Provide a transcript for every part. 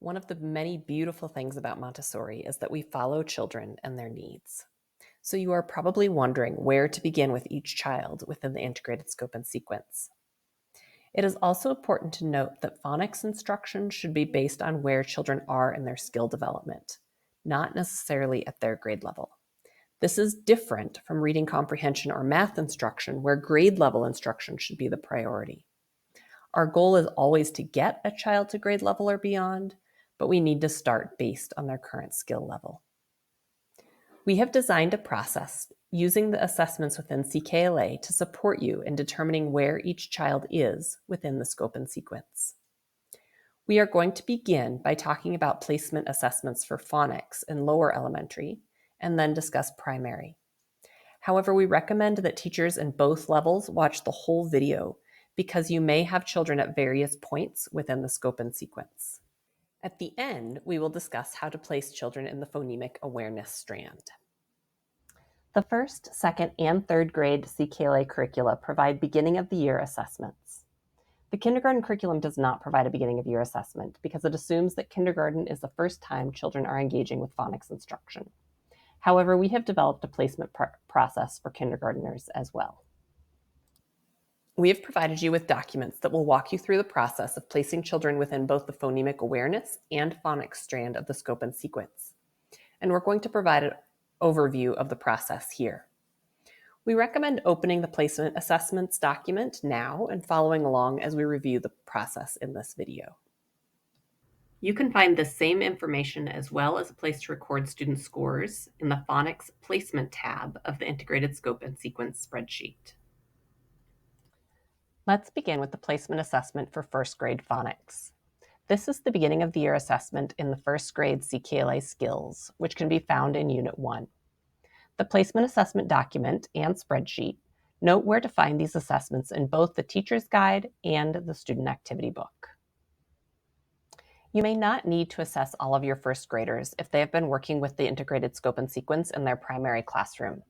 One of the many beautiful things about Montessori is that we follow children and their needs. So you are probably wondering where to begin with each child within the integrated scope and sequence. It is also important to note that phonics instruction should be based on where children are in their skill development, not necessarily at their grade level. This is different from reading comprehension or math instruction, where grade level instruction should be the priority. Our goal is always to get a child to grade level or beyond, but we need to start based on their current skill level. We have designed a process using the assessments within CKLA to support you in determining where each child is within the scope and sequence. We are going to begin by talking about placement assessments for phonics in lower elementary, and then discuss primary. However, we recommend that teachers in both levels watch the whole video because you may have children at various points within the scope and sequence. At the end, we will discuss how to place children in the phonemic awareness strand. The first, second, and third grade CKLA curricula provide beginning of the year assessments. The kindergarten curriculum does not provide a beginning of year assessment because it assumes that kindergarten is the first time children are engaging with phonics instruction. However, we have developed a placement process for kindergarteners as well. We have provided you with documents that will walk you through the process of placing children within both the phonemic awareness and phonics strand of the scope and sequence. And we're going to provide an overview of the process here. We recommend opening the placement assessments document now and following along as we review the process in this video. You can find the same information as well as a place to record student scores in the Phonics Placement tab of the Integrated Scope and Sequence spreadsheet. Let's begin with the placement assessment for first grade phonics. This is the beginning of the year assessment in the first grade CKLA skills, which can be found in Unit 1. The placement assessment document and spreadsheet note where to find these assessments in both the teacher's guide and the student activity book. You may not need to assess all of your first graders if they have been working with the integrated scope and sequence in their primary classroom.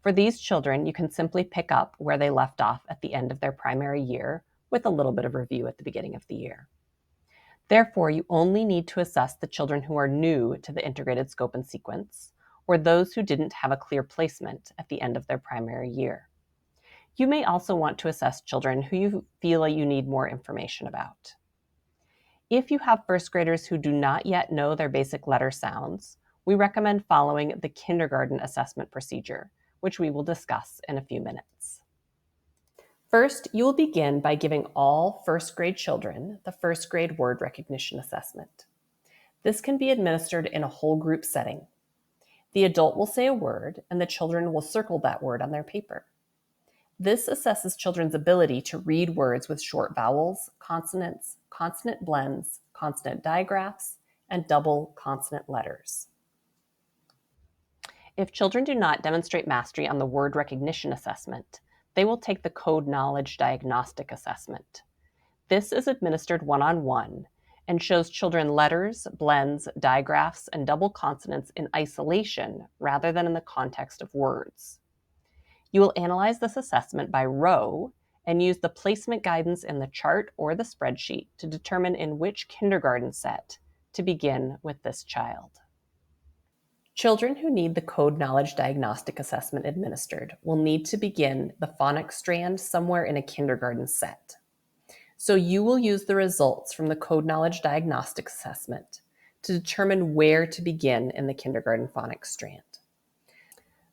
For these children, you can simply pick up where they left off at the end of their primary year with a little bit of review at the beginning of the year. Therefore, you only need to assess the children who are new to the integrated scope and sequence, or those who didn't have a clear placement at the end of their primary year. You may also want to assess children who you feel you need more information about. If you have first graders who do not yet know their basic letter sounds, we recommend following the kindergarten assessment procedure, which we will discuss in a few minutes. First, you will begin by giving all first grade children the first grade word recognition assessment. This can be administered in a whole group setting. The adult will say a word, and the children will circle that word on their paper. This assesses children's ability to read words with short vowels, consonants, consonant blends, consonant digraphs, and double consonant letters. If children do not demonstrate mastery on the word recognition assessment, they will take the code knowledge diagnostic assessment. This is administered one-on-one and shows children letters, blends, digraphs, and double consonants in isolation rather than in the context of words. You will analyze this assessment by row and use the placement guidance in the chart or the spreadsheet to determine in which kindergarten set to begin with this child. Children who need the code knowledge diagnostic assessment administered will need to begin the phonics strand somewhere in a kindergarten set. So you will use the results from the code knowledge diagnostic assessment to determine where to begin in the kindergarten phonics strand.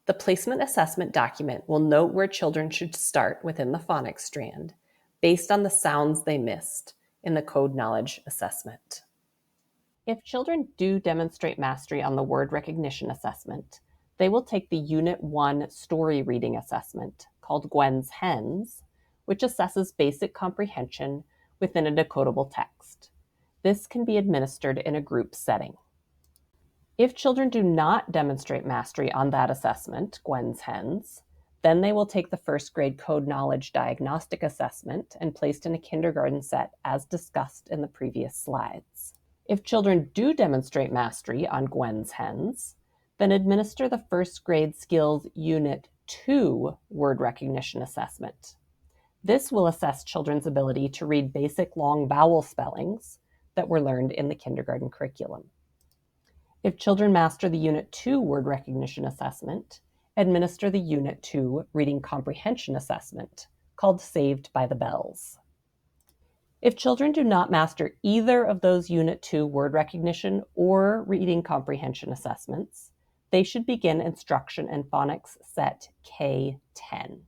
The placement assessment document will note where children should start within the phonics strand based on the sounds they missed in the code knowledge assessment. If children do demonstrate mastery on the word recognition assessment, they will take the Unit 1 story reading assessment called Gwen's Hens, which assesses basic comprehension within a decodable text. This can be administered in a group setting. If children do not demonstrate mastery on that assessment, Gwen's Hens, then they will take the first grade code knowledge diagnostic assessment and placed in a kindergarten set as discussed in the previous slides. If children do demonstrate mastery on Gwen's Hens, then administer the first grade skills Unit 2 word recognition assessment. This will assess children's ability to read basic long vowel spellings, that were learned in the kindergarten curriculum. If children master the Unit 2 word recognition assessment, administer the Unit 2 reading comprehension assessment, called Saved by the Bells. If children do not master either of those Unit 2 word recognition or reading comprehension assessments, they should begin instruction in phonics set K10.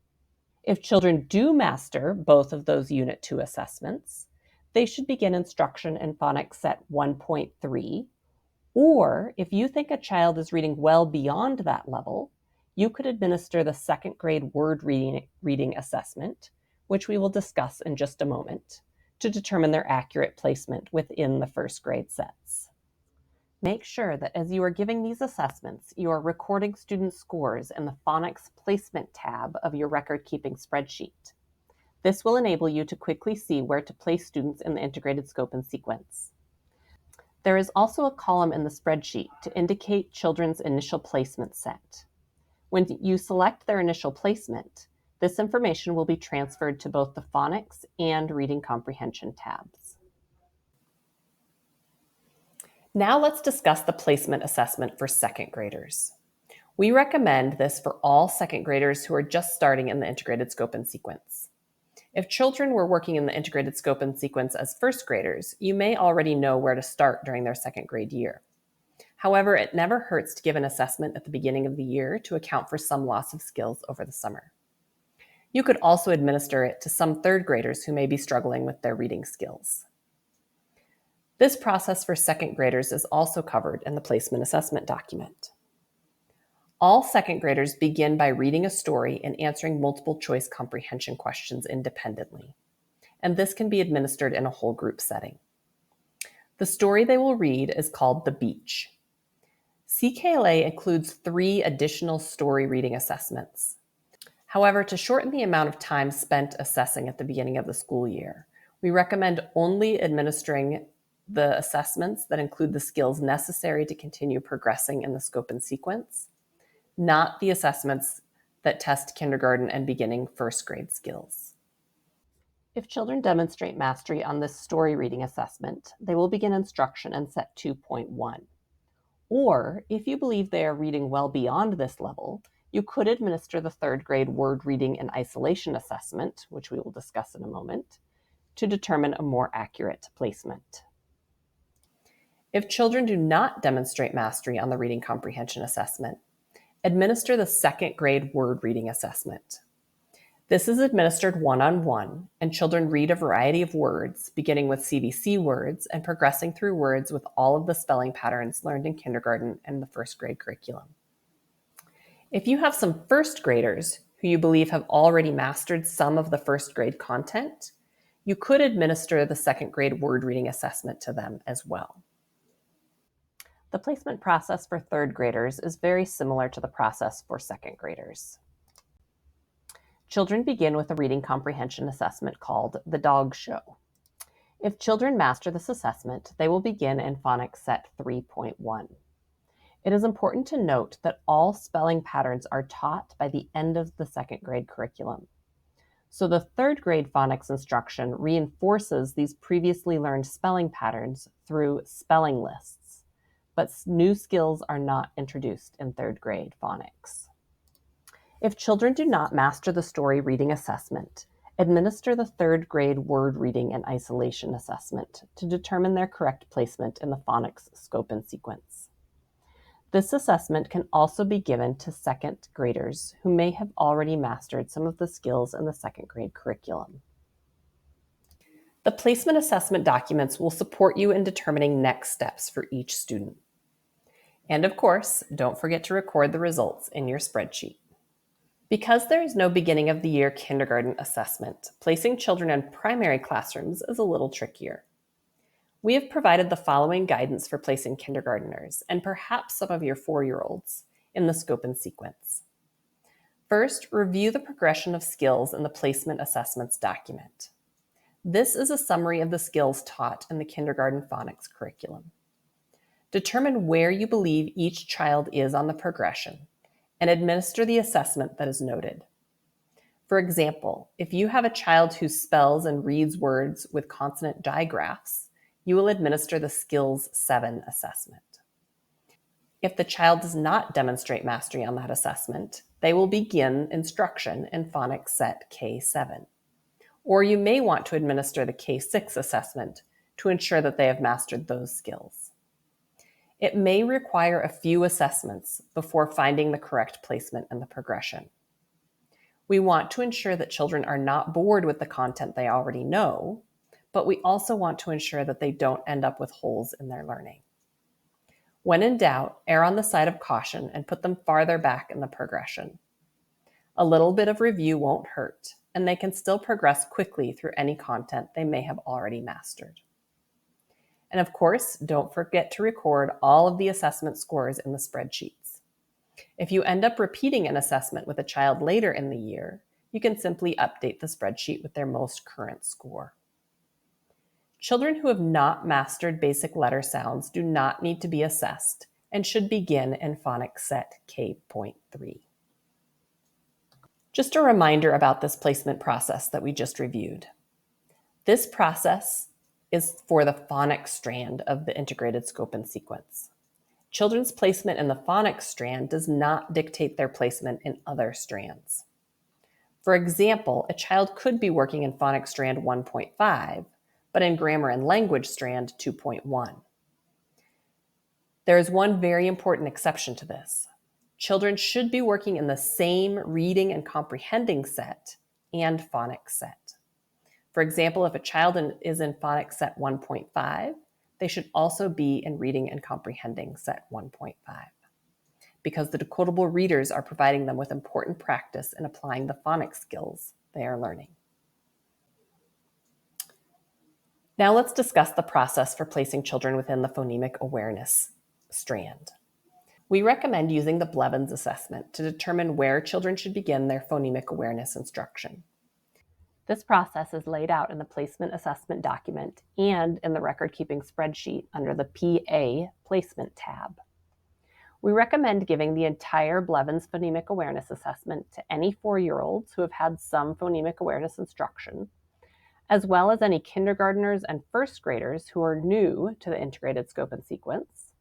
If children do master both of those Unit 2 assessments, they should begin instruction in phonics set 1.3, or if you think a child is reading well beyond that level, you could administer the second grade word reading assessment, which we will discuss in just a moment, to determine their accurate placement within the first grade sets. Make sure that as you are giving these assessments, you are recording student scores in the Phonics Placement tab of your record-keeping spreadsheet. This will enable you to quickly see where to place students in the integrated scope and sequence. There is also a column in the spreadsheet to indicate children's initial placement set. When you select their initial placement, this information will be transferred to both the phonics and reading comprehension tabs. Now let's discuss the placement assessment for second graders. We recommend this for all second graders who are just starting in the integrated scope and sequence. If children were working in the integrated scope and sequence as first graders, you may already know where to start during their second grade year. However, it never hurts to give an assessment at the beginning of the year to account for some loss of skills over the summer. You could also administer it to some third graders who may be struggling with their reading skills. This process for second graders is also covered in the placement assessment document. All second graders begin by reading a story and answering multiple choice comprehension questions independently, and this can be administered in a whole group setting. The story they will read is called The Beach. CKLA includes 3 additional story reading assessments. However, to shorten the amount of time spent assessing at the beginning of the school year, we recommend only administering the assessments that include the skills necessary to continue progressing in the scope and sequence, not the assessments that test kindergarten and beginning first grade skills. If children demonstrate mastery on this story reading assessment, they will begin instruction in set 2.1. Or, if you believe they are reading well beyond this level, you could administer the third grade word reading and isolation assessment, which we will discuss in a moment, to determine a more accurate placement. If children do not demonstrate mastery on the reading comprehension assessment, administer the second grade word reading assessment. This is administered one-on-one, and children read a variety of words, beginning with CVC words and progressing through words with all of the spelling patterns learned in kindergarten and the first grade curriculum. If you have some first graders who you believe have already mastered some of the first grade content, you could administer the second grade word reading assessment to them as well. The placement process for third graders is very similar to the process for second graders. Children begin with a reading comprehension assessment called The Dog Show. If children master this assessment, they will begin in phonics set 3.1. It is important to note that all spelling patterns are taught by the end of the second grade curriculum. So the third grade phonics instruction reinforces these previously learned spelling patterns through spelling lists, but new skills are not introduced in third grade phonics. If children do not master the story reading assessment, administer the third grade word reading and isolation assessment to determine their correct placement in the phonics scope and sequence. This assessment can also be given to second graders who may have already mastered some of the skills in the second grade curriculum. The placement assessment documents will support you in determining next steps for each student. And of course, don't forget to record the results in your spreadsheet. Because there is no beginning of the year kindergarten assessment, placing children in primary classrooms is a little trickier. We have provided the following guidance for placing kindergarteners, and perhaps some of your 4-year-olds, in the scope and sequence. First, review the progression of skills in the placement assessments document. This is a summary of the skills taught in the kindergarten phonics curriculum. Determine where you believe each child is on the progression, and administer the assessment that is noted. For example, if you have a child who spells and reads words with consonant digraphs, you will administer the Skills 7 assessment. If the child does not demonstrate mastery on that assessment, they will begin instruction in phonics set K7. Or you may want to administer the K6 assessment to ensure that they have mastered those skills. It may require a few assessments before finding the correct placement in the progression. We want to ensure that children are not bored with the content they already know, but we also want to ensure that they don't end up with holes in their learning. When in doubt, err on the side of caution and put them farther back in the progression. A little bit of review won't hurt, and they can still progress quickly through any content they may have already mastered. And of course, don't forget to record all of the assessment scores in the spreadsheets. If you end up repeating an assessment with a child later in the year, you can simply update the spreadsheet with their most current score. Children who have not mastered basic letter sounds do not need to be assessed and should begin in phonics set K.3. Just a reminder about this placement process that we just reviewed. This process is for the phonics strand of the integrated scope and sequence. Children's placement in the phonics strand does not dictate their placement in other strands. For example, a child could be working in phonics strand 1.5, but in grammar and language strand 2.1. There is one very important exception to this. Children should be working in the same reading and comprehending set and phonics set. For example, if a child is in phonics set 1.5, they should also be in reading and comprehending set 1.5, because the decodable readers are providing them with important practice in applying the phonics skills they are learning. Now let's discuss the process for placing children within the phonemic awareness strand. We recommend using the Blevins assessment to determine where children should begin their phonemic awareness instruction. This process is laid out in the placement assessment document and in the record-keeping spreadsheet under the PA Placement tab. We recommend giving the entire Blevins phonemic awareness assessment to any 4-year-olds who have had some phonemic awareness instruction, as well as any kindergartners and first graders who are new to the integrated scope and sequence,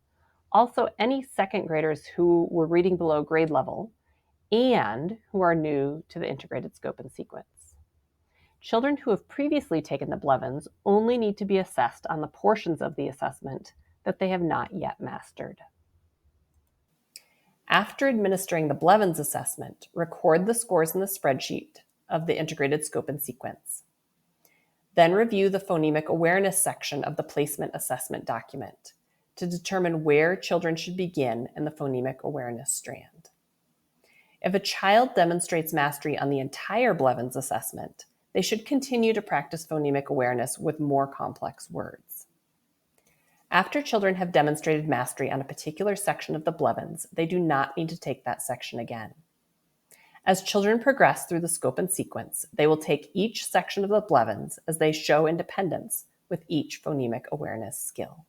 also any second graders who were reading below grade level, and who are new to the integrated scope and sequence. Children who have previously taken the Blevins only need to be assessed on the portions of the assessment that they have not yet mastered. After administering the Blevins assessment, record the scores in the spreadsheet of the integrated scope and sequence. Then review the phonemic awareness section of the placement assessment document to determine where children should begin in the phonemic awareness strand. If a child demonstrates mastery on the entire Blevins assessment, they should continue to practice phonemic awareness with more complex words. After children have demonstrated mastery on a particular section of the Blevins, they do not need to take that section again. As children progress through the scope and sequence, they will take each section of the Blevins as they show independence with each phonemic awareness skill.